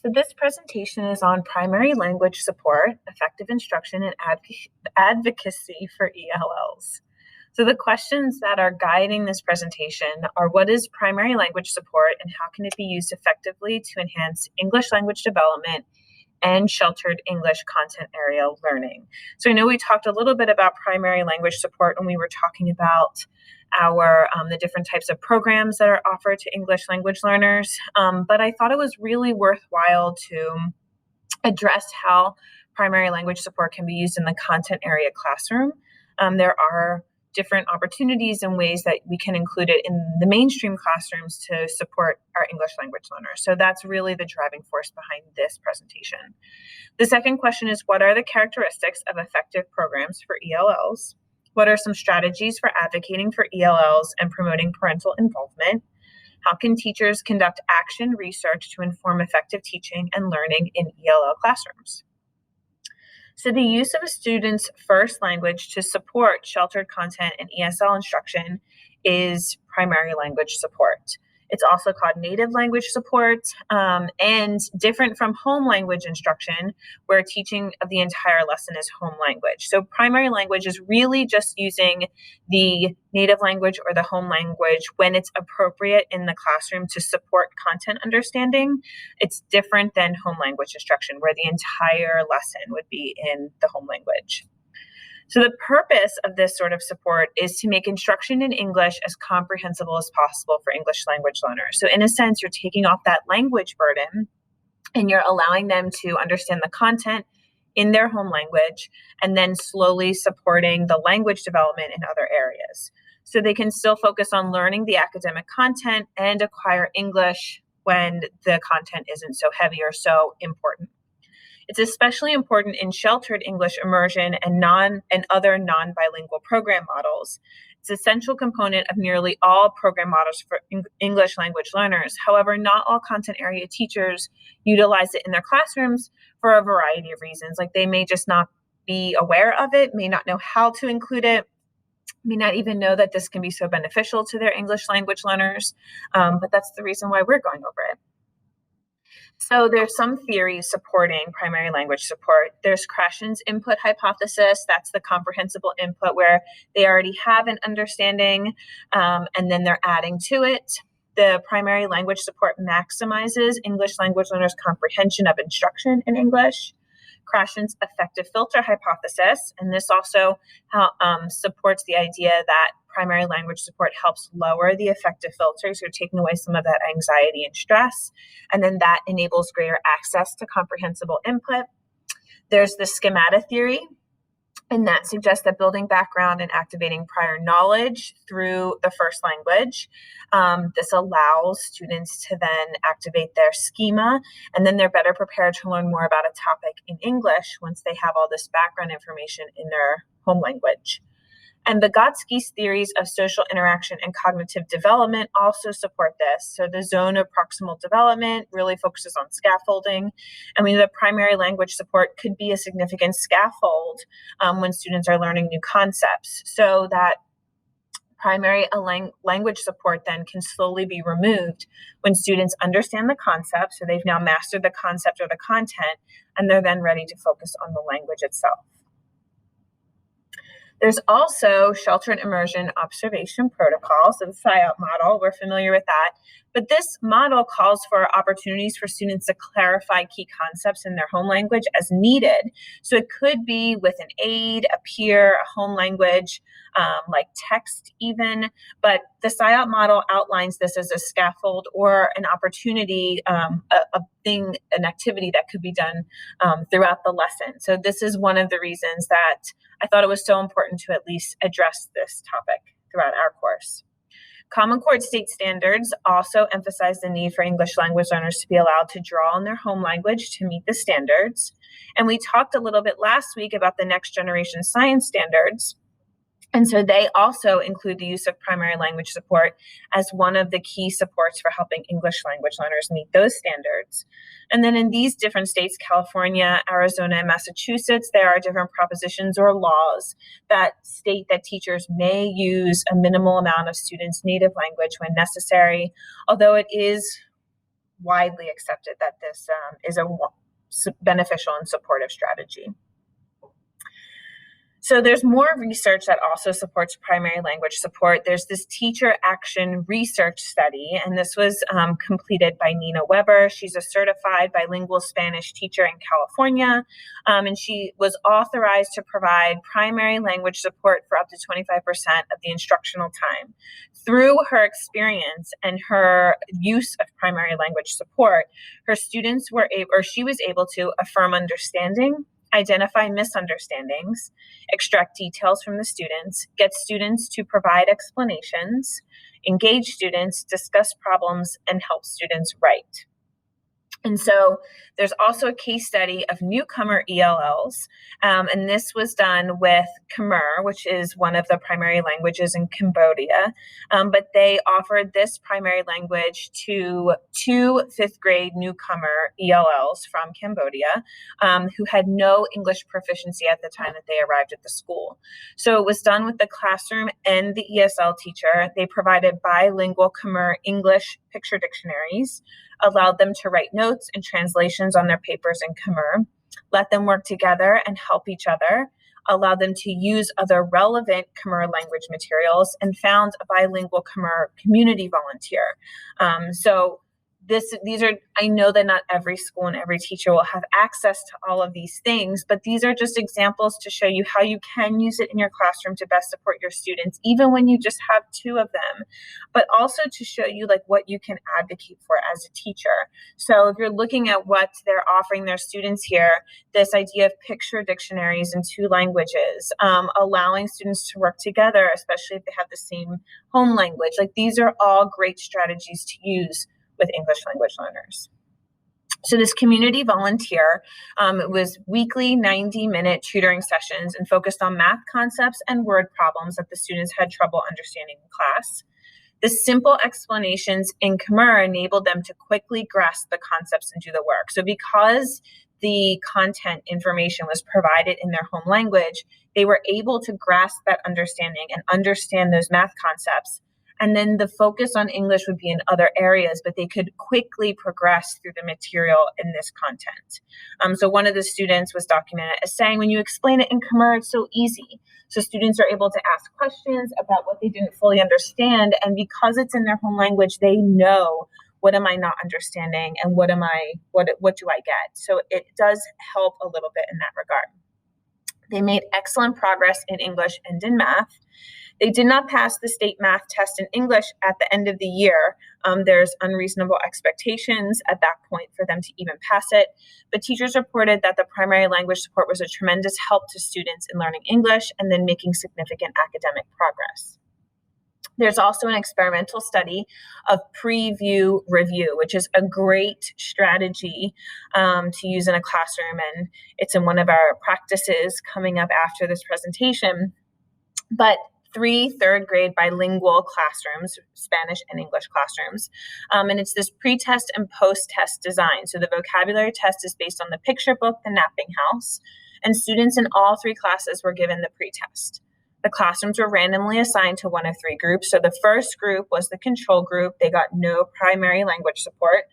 So this presentation is on primary language support, effective instruction, and advocacy for ELLs. So the questions that are guiding this presentation are: what is primary language support and how can it be used effectively to enhance English language development and sheltered English content area learning? So I know we talked a little bit about primary language support when we were talking about the different types of programs that are offered to English language learners, but I thought it was really worthwhile to address how primary language support can be used in the content area classroom. There are different opportunities and ways that we can include it in the mainstream classrooms to support our English language learners. So that's really the driving force behind this presentation. The second question is: what are the characteristics of effective programs for ELLs? What are some strategies for advocating for ELLs and promoting parental involvement? How can teachers conduct action research to inform effective teaching and learning in ELL classrooms? So the use of a student's first language to support sheltered content and ESL instruction is primary language support. It's also called native language support, and different from home language instruction, where teaching of the entire lesson is home language. So primary language is really just using the native language or the home language when it's appropriate in the classroom to support content understanding. It's different than home language instruction, where the entire lesson would be in the home language. So the purpose of this sort of support is to make instruction in English as comprehensible as possible for English language learners. So in a sense, you're taking off that language burden and you're allowing them to understand the content in their home language and then slowly supporting the language development in other areas. So they can still focus on learning the academic content and acquire English when the content isn't so heavy or so important. It's especially important in sheltered English immersion and other non-bilingual program models. It's an essential component of nearly all program models for English language learners. However, not all content area teachers utilize it in their classrooms for a variety of reasons. Like they may just not be aware of it, may not know how to include it, may not even know that this can be so beneficial to their English language learners. But that's the reason why we're going over it. So there's some theories supporting primary language support. There's Krashen's input hypothesis. That's the comprehensible input where they already have an understanding and then they're adding to it. The primary language support maximizes English language learners' comprehension of instruction in English. Krashen's effective filter hypothesis, and this also supports the idea that primary language support helps lower the effective filters, so taking away some of that anxiety and stress, and then that enables greater access to comprehensible input. There's the schemata theory, and that suggests that building background and activating prior knowledge through the first language. This allows students to then activate their schema, and then they're better prepared to learn more about a topic in English once they have all this background information in their home language. And Vygotsky's theories of social interaction and cognitive development also support this. So the zone of proximal development really focuses on scaffolding. And we know that primary language support could be a significant scaffold when students are learning new concepts. So that primary language support then can slowly be removed when students understand the concept. So they've now mastered the concept or the content, and they're then ready to focus on the language itself. There's also sheltered immersion observation protocol, so the SIOP model, we're familiar with that. But this model calls for opportunities for students to clarify key concepts in their home language as needed. So it could be with an aid, a peer, a home language, like text even. But the SIOP model outlines this as a scaffold or an opportunity, an activity that could be done throughout the lesson. So this is one of the reasons that I thought it was so important to at least address this topic throughout our course. Common Core state standards also emphasize the need for English language learners to be allowed to draw on their home language to meet the standards. And we talked a little bit last week about the next generation science standards. And so they also include the use of primary language support as one of the key supports for helping English language learners meet those standards. And then in these different states, California, Arizona, and Massachusetts, there are different propositions or laws that state that teachers may use a minimal amount of students' native language when necessary, although it is widely accepted that this is a beneficial and supportive strategy. So there's more research that also supports primary language support. There's this teacher action research study, and this was completed by Nina Weber. She's a certified bilingual Spanish teacher in California, and she was authorized to provide primary language support for up to 25% of the instructional time. Through her experience and her use of primary language support, she was able to affirm understanding, identify misunderstandings, extract details from the students, get students to provide explanations, engage students, discuss problems, and help students write. And so there's also a case study of newcomer ELLs, and this was done with Khmer, which is one of the primary languages in Cambodia, but they offered this primary language to two fifth grade newcomer ELLs from Cambodia who had no English proficiency at the time that they arrived at the school. So it was done with the classroom and the ESL teacher. They provided bilingual Khmer English picture dictionaries, allowed them to write notes and translations on their papers in Khmer, let them work together and help each other, allowed them to use other relevant Khmer language materials, and found a bilingual Khmer community volunteer. I know that not every school and every teacher will have access to all of these things, but these are just examples to show you how you can use it in your classroom to best support your students, even when you just have two of them, but also to show you like what you can advocate for as a teacher. So if you're looking at what they're offering their students here, this idea of picture dictionaries in two languages, allowing students to work together, especially if they have the same home language, like these are all great strategies to use with English language learners. So this community volunteer, it was weekly 90-minute tutoring sessions and focused on math concepts and word problems that the students had trouble understanding in class. The simple explanations in Khmer enabled them to quickly grasp the concepts and do the work. So because the content information was provided in their home language, they were able to grasp that understanding and understand those math concepts. And then the focus on English would be in other areas, but they could quickly progress through the material in this content. So one of the students was documented as saying, when you explain it in Khmer, it's so easy. So students are able to ask questions about what they didn't fully understand. And because it's in their home language, they know, what am I not understanding? And what do I get? So it does help a little bit in that regard. They made excellent progress in English and in math. They did not pass the state math test in English at the end of the year. There's unreasonable expectations at that point for them to even pass it. But teachers reported that the primary language support was a tremendous help to students in learning English and then making significant academic progress. There's also an experimental study of preview review, which is a great strategy to use in a classroom. And it's in one of our practices coming up after this presentation. But 3 third grade bilingual classrooms, Spanish and English classrooms. And it's this pre-test and post-test design. So the vocabulary test is based on the picture book, The Napping House, and students in all 3 classes were given the pre-test. The classrooms were randomly assigned to one of 3 groups. So the first group was the control group. They got no primary language support.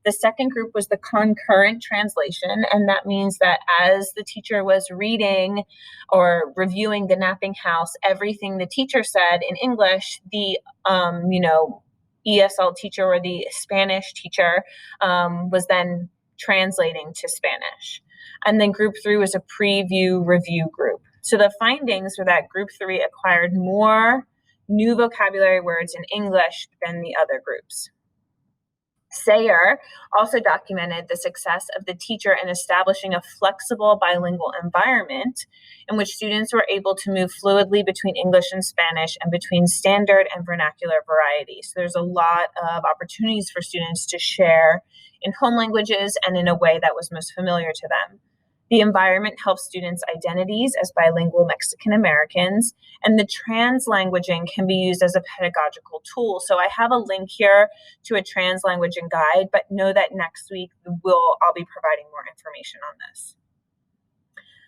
The second group was the concurrent translation, and that means that as the teacher was reading or reviewing The Napping House, everything the teacher said in English, the ESL teacher or the Spanish teacher was then translating to Spanish. And then group 3 was a preview review group. So the findings were that group 3 acquired more new vocabulary words in English than the other groups. Sayer also documented the success of the teacher in establishing a flexible bilingual environment in which students were able to move fluidly between English and Spanish and between standard and vernacular varieties. So there's a lot of opportunities for students to share in home languages and in a way that was most familiar to them. The environment helps students' identities as bilingual Mexican Americans, and the translanguaging can be used as a pedagogical tool. So I have a link here to a translanguaging guide, but know that next week I'll be providing more information on this.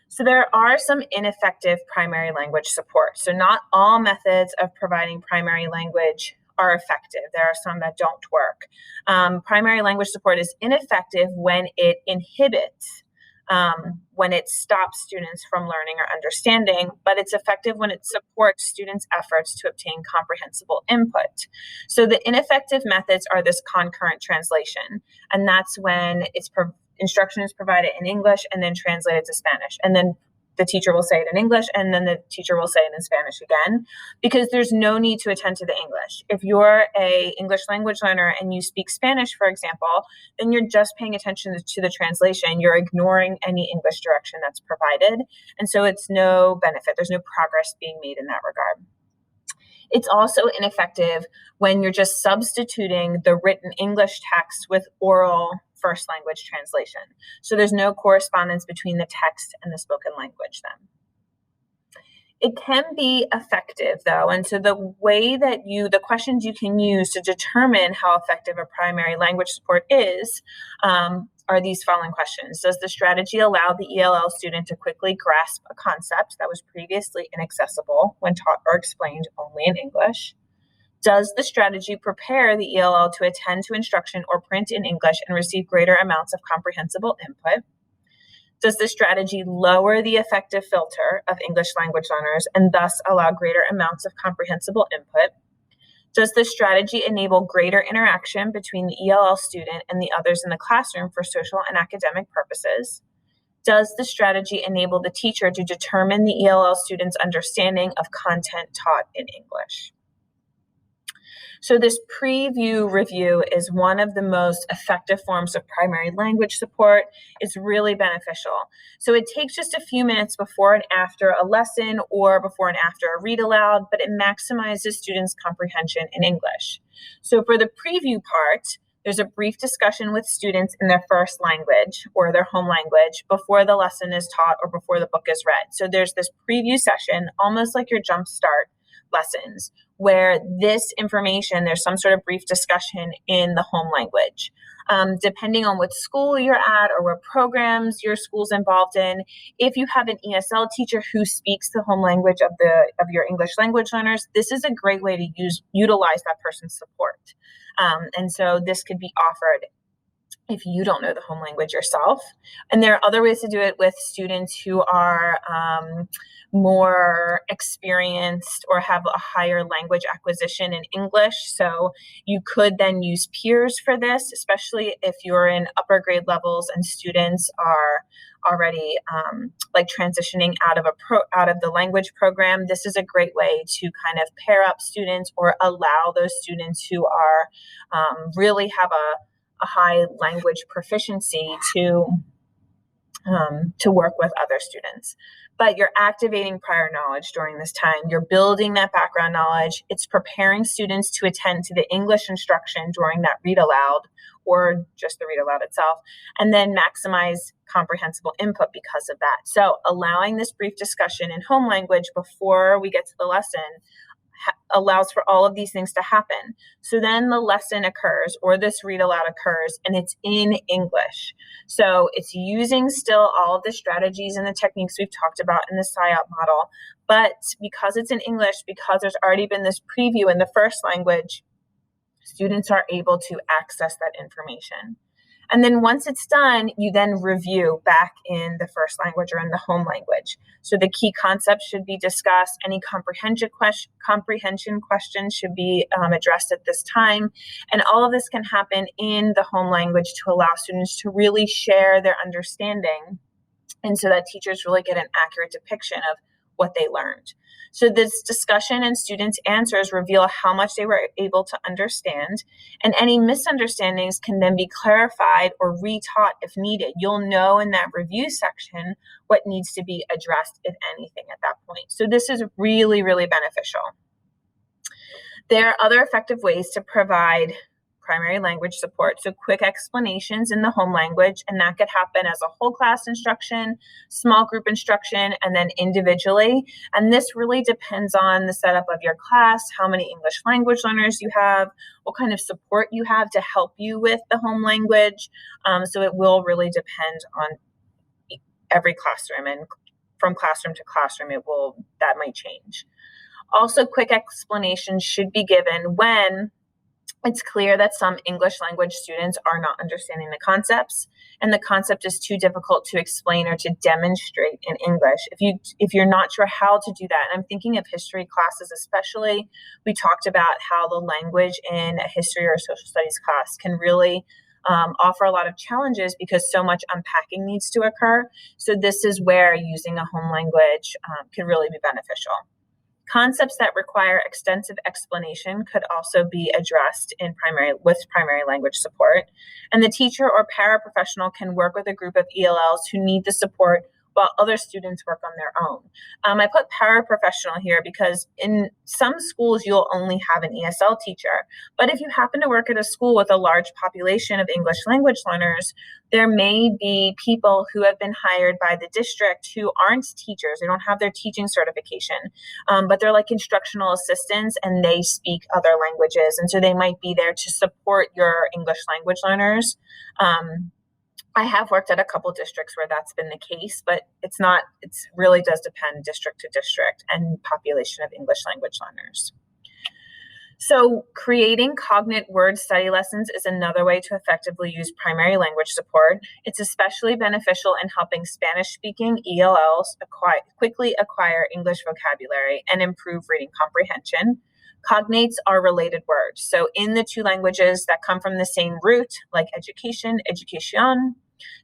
So there are some ineffective primary language support. So not all methods of providing primary language are effective. There are some that don't work. Primary language support is ineffective when it inhibits, when it stops students from learning or understanding, but it's effective when it supports students' efforts to obtain comprehensible input. So the ineffective methods are this concurrent translation, and that's when instruction is provided in English and then translated to Spanish, and then the teacher will say it in English and then the teacher will say it in Spanish again, because there's no need to attend to the English. If you're a English language learner and you speak Spanish, for example, then you're just paying attention to the translation. You're ignoring any English direction that's provided. And so it's no benefit. There's no progress being made in that regard. It's also ineffective when you're just substituting the written English text with oral first language translation. So there's no correspondence between the text and the spoken language then. It can be effective though, and so the way that the questions you can use to determine how effective a primary language support is are these following questions. Does the strategy allow the ELL student to quickly grasp a concept that was previously inaccessible when taught or explained only in English? Does the strategy prepare the ELL to attend to instruction or print in English and receive greater amounts of comprehensible input? Does the strategy lower the effective filter of English language learners and thus allow greater amounts of comprehensible input? Does the strategy enable greater interaction between the ELL student and the others in the classroom for social and academic purposes? Does the strategy enable the teacher to determine the ELL student's understanding of content taught in English? So this preview review is one of the most effective forms of primary language support. It's really beneficial. So it takes just a few minutes before and after a lesson or before and after a read aloud, but it maximizes students' comprehension in English. So for the preview part, there's a brief discussion with students in their first language or their home language before the lesson is taught or before the book is read. So there's this preview session, almost like your jump start lessons, where this information, there's some sort of brief discussion in the home language. Depending on what school you're at or what programs your school's involved in, if you have an ESL teacher who speaks the home language of your English language learners, this is a great way to utilize that person's support. And so this could be offered if you don't know the home language yourself. And there are other ways to do it with students who are more experienced or have a higher language acquisition in English. So you could then use peers for this, especially if you're in upper grade levels and students are already like transitioning out of the language program. This is a great way to kind of pair up students or allow those students who are really have a high language proficiency to work with other students. But you're activating prior knowledge during this time. You're building that background knowledge. It's preparing students to attend to the English instruction during that read aloud or just the read aloud itself, and then maximize comprehensible input because of that. So allowing this brief discussion in home language before we get to the lesson allows for all of these things to happen. So then the lesson occurs or this read aloud occurs and it's in English. So it's using still all of the strategies and the techniques we've talked about in the SIOP model, but because it's in English, because there's already been this preview in the first language, students are able to access that information. And then once it's done, you then review back in the first language or in the home language. So the key concepts should be discussed. Any comprehension questions should be addressed at this time. And all of this can happen in the home language to allow students to really share their understanding, and so that teachers really get an accurate depiction of what they learned. So this discussion and students' answers reveal how much they were able to understand, and any misunderstandings can then be clarified or retaught if needed. You'll know in that review section what needs to be addressed, if anything, at that point. So this is really, really beneficial. There are other effective ways to provide primary language support. So quick explanations in the home language, and that could happen as a whole class instruction, small group instruction, and then individually. And this really depends on the setup of your class, how many English language learners you have, what kind of support you have to help you with the home language. So it will really depend on every classroom, and from classroom to classroom, that might change. Also, quick explanations should be given when it's clear that some English language students are not understanding the concepts and the concept is too difficult to explain or to demonstrate in English. If you're not sure how to do that, and I'm thinking of history classes especially, we talked about how the language in a history or a social studies class can really offer a lot of challenges because so much unpacking needs to occur. So this is where using a home language can really be beneficial. Concepts that require extensive explanation could also be addressed with primary language support. And the teacher or paraprofessional can work with a group of ELLs who need the support while other students work on their own. I put paraprofessional here because in some schools you'll only have an ESL teacher, but if you happen to work at a school with a large population of English language learners, there may be people who have been hired by the district who aren't teachers. They don't have their teaching certification, but they're like instructional assistants and they speak other languages. And so they might be there to support your English language learners. I have worked at a couple districts where that's been the case, but it really does depend district to district and population of English language learners. So creating cognate word study lessons is another way to effectively use primary language support. It's especially beneficial in helping Spanish-speaking ELLs quickly acquire English vocabulary and improve reading comprehension. Cognates are related words. So in the two languages that come from the same root, like education, education,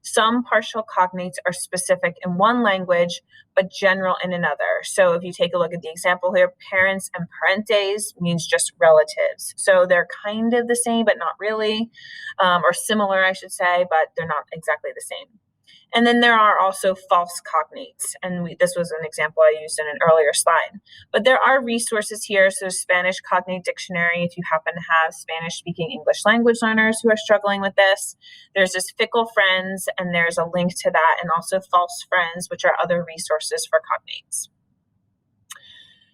some partial cognates are specific in one language, but general in another. So if you take a look at the example here, parents and parentes means just relatives. So they're kind of the same, but not really, or similar, I should say, but they're not exactly the same. And then there are also false cognates. And this was an example I used in an earlier slide. But there are resources here. So Spanish Cognate Dictionary, if you happen to have Spanish-speaking English language learners who are struggling with this. There's this Fickle Friends, and there's a link to that, and also False Friends, which are other resources for cognates.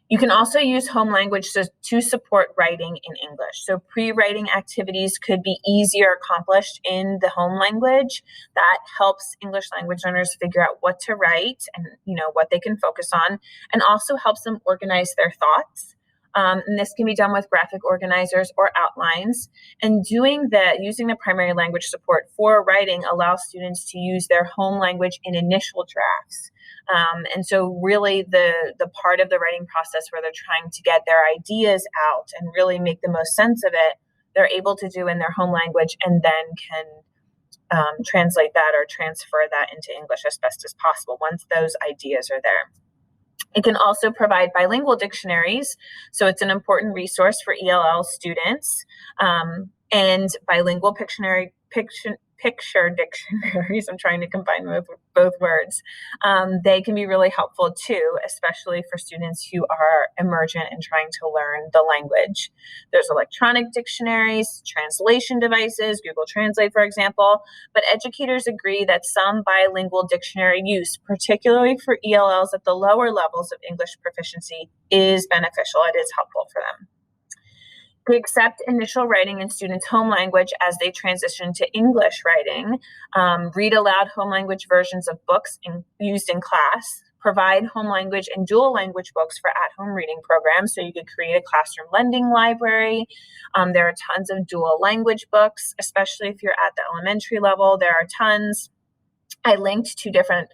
You can also use home language to support writing in English. So pre-writing activities could be easier accomplished in the home language. That helps English language learners figure out what to write and what they can focus on, and also helps them organize their thoughts. And this can be done with graphic organizers or outlines. And using the primary language support for writing allows students to use their home language in initial drafts. And so really the part of the writing process where they're trying to get their ideas out and really make the most sense of it, they're able to do in their home language and then can translate that or transfer that into English as best as possible once those ideas are there. It can also provide bilingual dictionaries. So it's an important resource for ELL students, and bilingual picture dictionaries. I'm trying to combine both words. They can be really helpful too, especially for students who are emergent and trying to learn the language. There's electronic dictionaries, translation devices, Google Translate, for example, but educators agree that some bilingual dictionary use, particularly for ELLs at the lower levels of English proficiency, is beneficial. It is helpful for them. We accept initial writing in students' home language as they transition to English writing, read aloud home language versions of books used in class, provide home language and dual language books for at-home reading programs. So you could create a classroom lending library. There are tons of dual language books, especially if you're at the elementary level. There are tons. I linked two different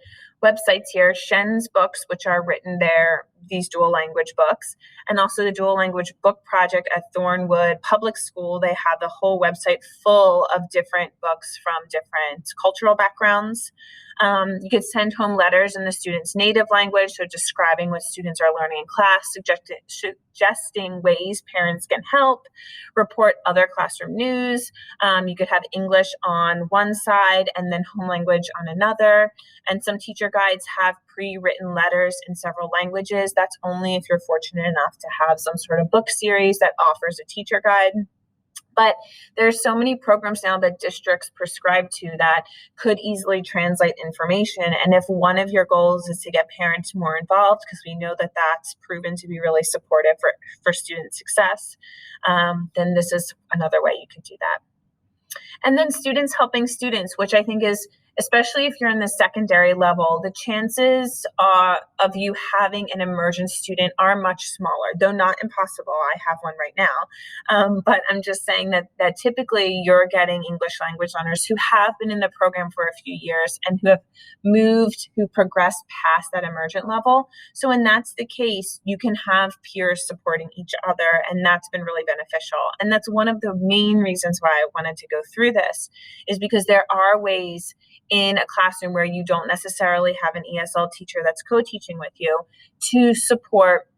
websites here, Shen's books, which are written there, these dual language books, and also the dual language book project at Thornwood Public School. They have the whole website full of different books from different cultural backgrounds. You could send home letters in the student's native language, so describing what students are learning in class, suggesting ways parents can help, report other classroom news. You could have English on one side and then home language on another. And some teacher guides have pre-written letters in several languages. That's only if you're fortunate enough to have some sort of book series that offers a teacher guide. But there's so many programs now that districts prescribe to that could easily translate information. And if one of your goals is to get parents more involved, because we know that that's proven to be really supportive for student success, then this is another way you could do that. And then students helping students, which I think is especially if you're in the secondary level, the chances of you having an immersion student are much smaller, though not impossible. I have one right now. But I'm just saying that typically you're getting English language learners who have been in the program for a few years and who progressed past that emergent level. So when that's the case, you can have peers supporting each other, and that's been really beneficial. And that's one of the main reasons why I wanted to go through this, is because there are ways in a classroom where you don't necessarily have an ESL teacher that's co-teaching with you to support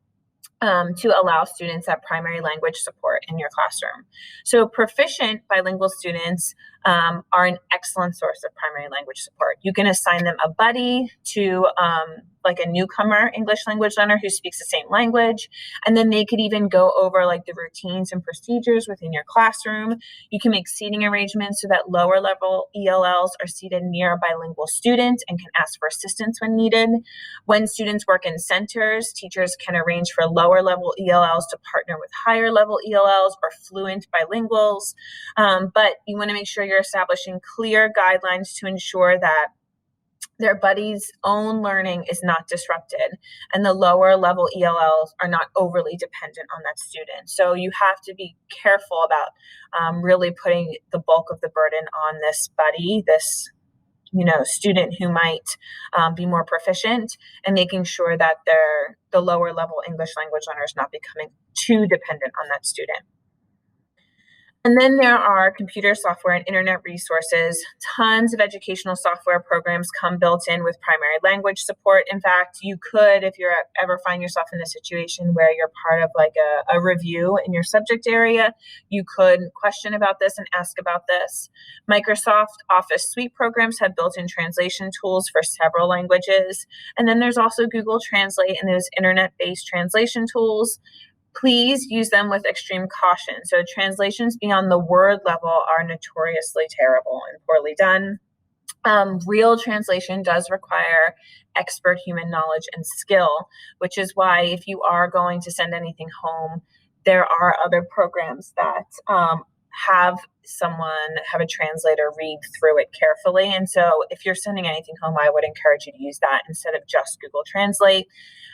to allow students that primary language support in your classroom. So proficient bilingual students are an excellent source of primary language support. You can assign them a buddy to like a newcomer English language learner who speaks the same language, and then they could even go over like the routines and procedures within your classroom. You can make seating arrangements so that lower level ELLs are seated near a bilingual student and can ask for assistance when needed. When students work in centers, teachers can arrange for lower level ELLs to partner with higher level ELLs or fluent bilinguals. But you want to make sure you're establishing clear guidelines to ensure that their buddy's own learning is not disrupted, and the lower level ELLs are not overly dependent on that student. So you have to be careful about really putting the bulk of the burden on this buddy, this student who might be more proficient, and making sure that the lower level English language learner is not becoming too dependent on that student. And then there are computer software and internet resources. Tons of educational software programs come built in with primary language support. In fact, you could, if you ever find yourself in a situation where you're part of like a review in your subject area, you could question about this and ask about this. Microsoft Office Suite programs have built-in translation tools for several languages. And then there's also Google Translate and those internet-based translation tools. Please use them with extreme caution. So translations beyond the word level are notoriously terrible and poorly done. Real translation does require expert human knowledge and skill, which is why if you are going to send anything home, there are other programs that have a translator read through it carefully. And so if you're sending anything home, I would encourage you to use that instead of just Google Translate.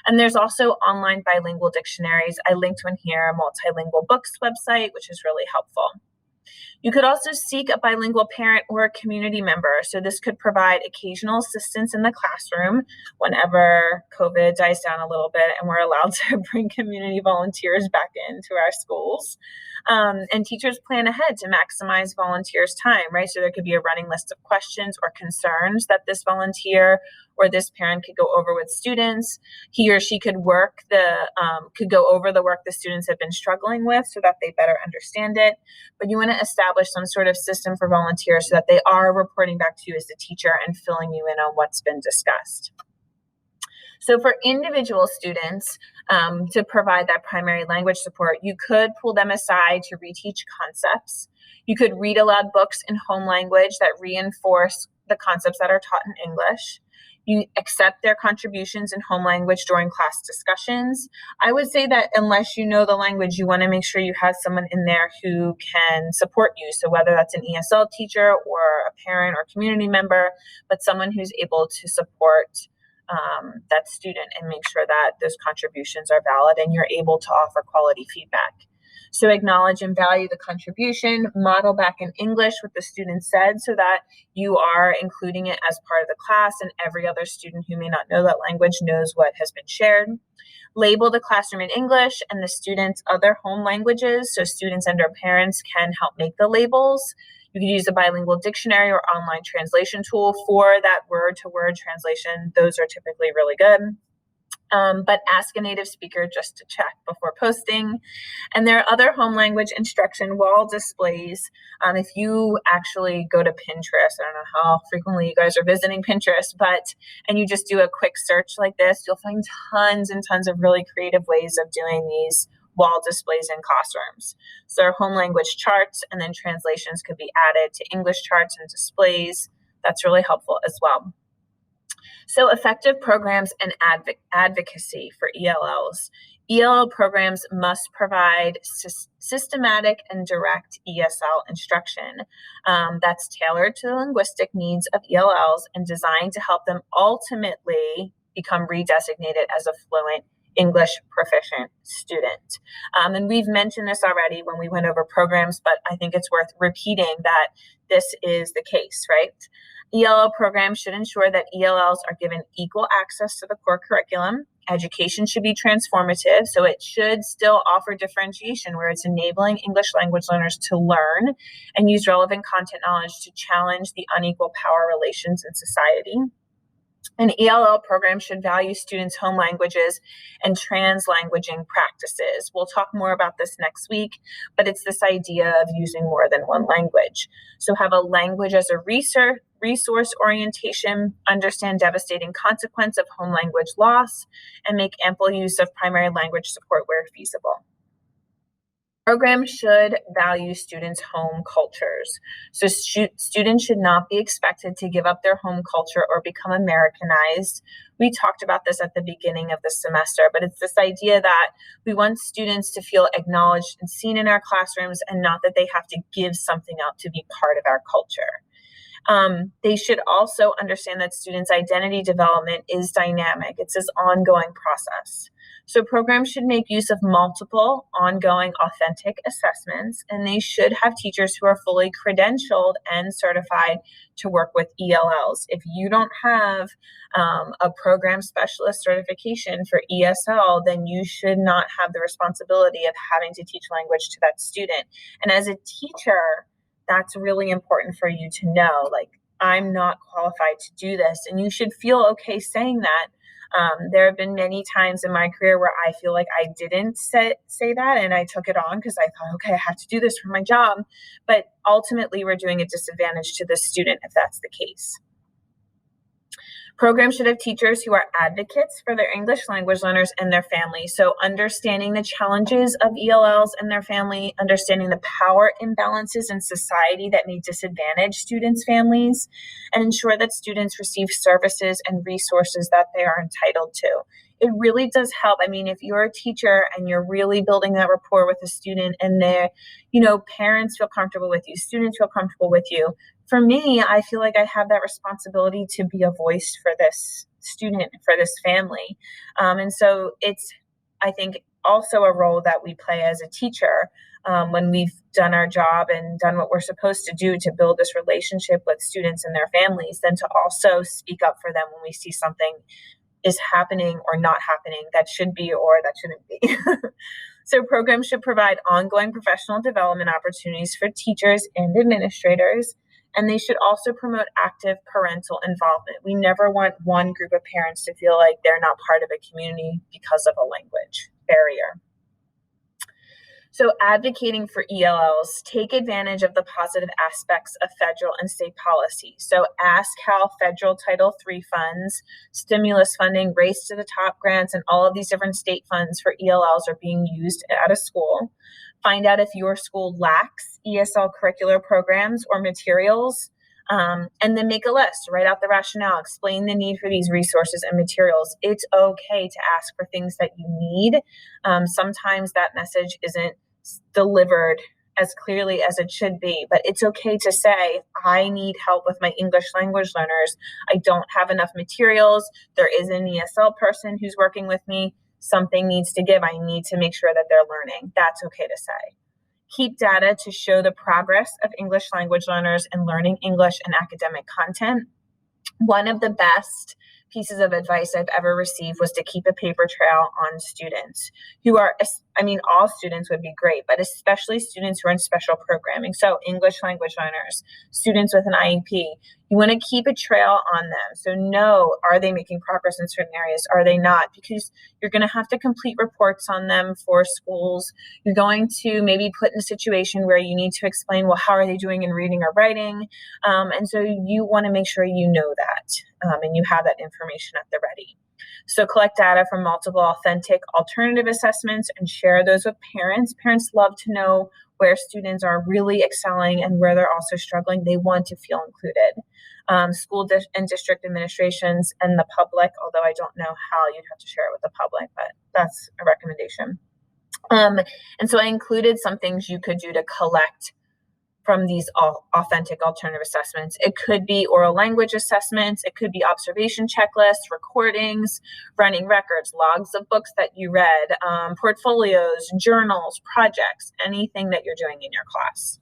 And there's also online bilingual dictionaries. I linked one here, Multilingual Books website, which is really helpful. You could also seek a bilingual parent or a community member. So this could provide occasional assistance in the classroom whenever COVID dies down a little bit and we're allowed to bring community volunteers back into our schools. And teachers plan ahead to maximize volunteers' time, right? So there could be a running list of questions or concerns that this volunteer or this parent could go over with students. He or she could go over the work the students have been struggling with so that they better understand it. But you want to establish some sort of system for volunteers so that they are reporting back to you as the teacher and filling you in on what's been discussed. So for individual students, to provide that primary language support, you could pull them aside to reteach concepts. You could read aloud books in home language that reinforce the concepts that are taught in English. You accept their contributions in home language during class discussions. I would say that unless you know the language, you want to make sure you have someone in there who can support you. So whether that's an ESL teacher or a parent or community member, but someone who's able to support that student and make sure that those contributions are valid and you're able to offer quality feedback. So acknowledge and value the contribution, model back in English what the student said so that you are including it as part of the class and every other student who may not know that language knows what has been shared. Label the classroom in English and the students' other home languages so students and their parents can help make the labels. You can use a bilingual dictionary or online translation tool for that word-to-word translation. Those are typically really good. But ask a native speaker just to check before posting. And there are other home language instruction wall displays. If you actually go to Pinterest, I don't know how frequently you guys are visiting Pinterest, and you just do a quick search like this, you'll find tons and tons of really creative ways of doing these wall displays in classrooms. So there are home language charts, and then translations could be added to English charts and displays. That's really helpful as well. So effective programs and advocacy for ELLs. ELL programs must provide systematic and direct ESL instruction that's tailored to the linguistic needs of ELLs and designed to help them ultimately become redesignated as a fluent English proficient student. And we've mentioned this already when we went over programs, but I think it's worth repeating that this is the case, right? ELL programs should ensure that ELLs are given equal access to the core curriculum. Education should be transformative, so it should still offer differentiation where it's enabling English language learners to learn and use relevant content knowledge to challenge the unequal power relations in society. An ELL program should value students' home languages and translanguaging practices. We'll talk more about this next week, but it's this idea of using more than one language. So have a language as a resource orientation, understand devastating consequence of home language loss, and make ample use of primary language support where feasible. Programs should value students' home cultures. So students should not be expected to give up their home culture or become Americanized. We talked about this at the beginning of the semester, but it's this idea that we want students to feel acknowledged and seen in our classrooms and not that they have to give something up to be part of our culture. They should also understand that students' identity development is dynamic. It's this ongoing process. So programs should make use of multiple ongoing authentic assessments, and they should have teachers who are fully credentialed and certified to work with ELLs. If you don't have a program specialist certification for ESL, then you should not have the responsibility of having to teach language to that student. And as a teacher, that's really important for you to know, like, I'm not qualified to do this. And you should feel okay saying that. There have been many times in my career where I feel like I didn't say that and I took it on because I thought, okay, I have to do this for my job. But ultimately, we're doing a disadvantage to the student if that's the case. Programs should have teachers who are advocates for their English language learners and their families. So understanding the challenges of ELLs and their family, understanding the power imbalances in society that may disadvantage students' families, and ensure that students receive services and resources that they are entitled to. It really does help. I mean, if you're a teacher and you're really building that rapport with a student and their, parents feel comfortable with you, students feel comfortable with you. For me, I feel like I have that responsibility to be a voice for this student, for this family. And so it's, I think, also a role that we play as a teacher when we've done our job and done what we're supposed to do to build this relationship with students and their families, then to also speak up for them when we see something is happening or not happening that should be or that shouldn't be. So programs should provide ongoing professional development opportunities for teachers and administrators, and they should also promote active parental involvement. We never want one group of parents to feel like they're not part of a community because of a language barrier. So advocating for ELLs, take advantage of the positive aspects of federal and state policy. So ask how federal Title III funds, stimulus funding, Race to the Top grants, and all of these different state funds for ELLs are being used at a school. Find out if your school lacks ESL curricular programs or materials, and then make a list, write out the rationale, explain the need for these resources and materials. It's okay to ask for things that you need. Sometimes that message isn't delivered as clearly as it should be, but it's okay to say, I need help with my English language learners. I don't have enough materials. There is an ESL person who's working with me. Something needs to give. I need to make sure that they're learning. That's okay to say. Keep data to show the progress of English language learners in learning English and academic content. One of the best pieces of advice I've ever received was to keep a paper trail on students who are, all students would be great, but especially students who are in special programming. So English language learners, students with an IEP, you want to keep a trail on them. So know, are they making progress in certain areas? Are they not? Because you're going to have to complete reports on them for schools. You're going to maybe put in a situation where you need to explain, well, how are they doing in reading or writing? And so you want to make sure you know that and you have that information at the ready. So collect data from multiple authentic alternative assessments and share those with parents. Parents love to know where students are really excelling and where they're also struggling. They want to feel included. school and district administrations, and the public, although I don't know how you'd have to share it with the public, but that's a recommendation. And so I included some things you could do to collect from these authentic alternative assessments. It could be oral language assessments, it could be observation checklists, recordings, running records, logs of books that you read, portfolios, journals, projects, anything that you're doing in your class.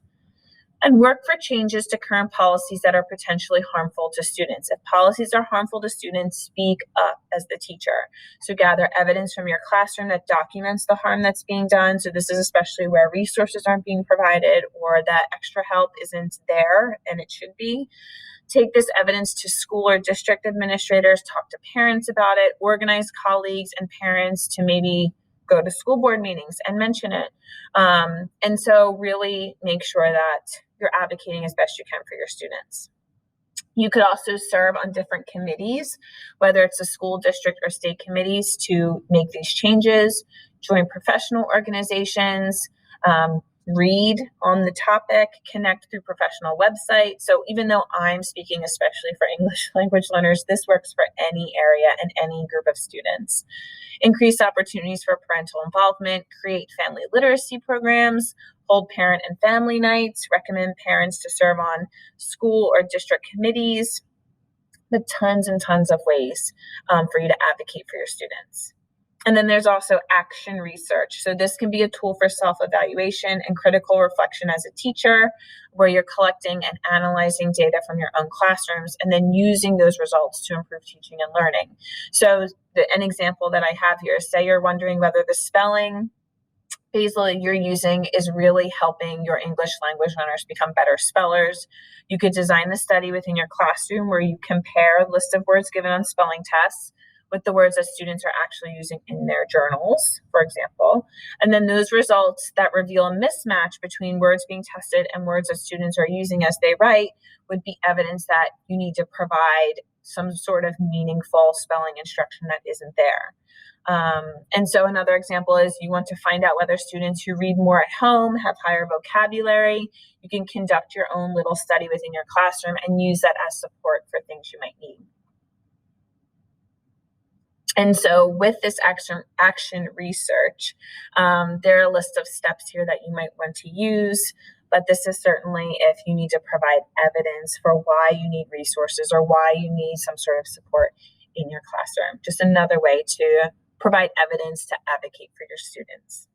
And work for changes to current policies that are potentially harmful to students. If policies are harmful to students, speak up as the teacher. So gather evidence from your classroom that documents the harm that's being done. So this is especially where resources aren't being provided or that extra help isn't there and it should be. Take this evidence to school or district administrators, talk to parents about it, organize colleagues and parents to maybe go to school board meetings and mention it. And so really make sure that you're advocating as best you can for your students. You could also serve on different committees, whether it's a school district or state committees, to make these changes, join professional organizations, read on the topic, connect through professional websites. So even though I'm speaking especially for English language learners, this works for any area and any group of students. Increase opportunities for parental involvement, create family literacy programs, hold parent and family nights, recommend parents to serve on school or district committees, but tons and tons of ways for you to advocate for your students. And then there's also action research. So this can be a tool for self-evaluation and critical reflection as a teacher, where you're collecting and analyzing data from your own classrooms and then using those results to improve teaching and learning. So an example that I have here is, say you're wondering whether the spelling Basil you're using is really helping your English language learners become better spellers. You could design the study within your classroom where you compare a list of words given on spelling tests with the words that students are actually using in their journals, for example. And then those results that reveal a mismatch between words being tested and words that students are using as they write would be evidence that you need to provide some sort of meaningful spelling instruction that isn't there. And so another example is you want to find out whether students who read more at home have higher vocabulary. You can conduct your own little study within your classroom and use that as support for things you might need. And so with this action research, there are a list of steps here that you might want to use, but this is certainly if you need to provide evidence for why you need resources or why you need some sort of support in your classroom. Just another way to provide evidence to advocate for your students.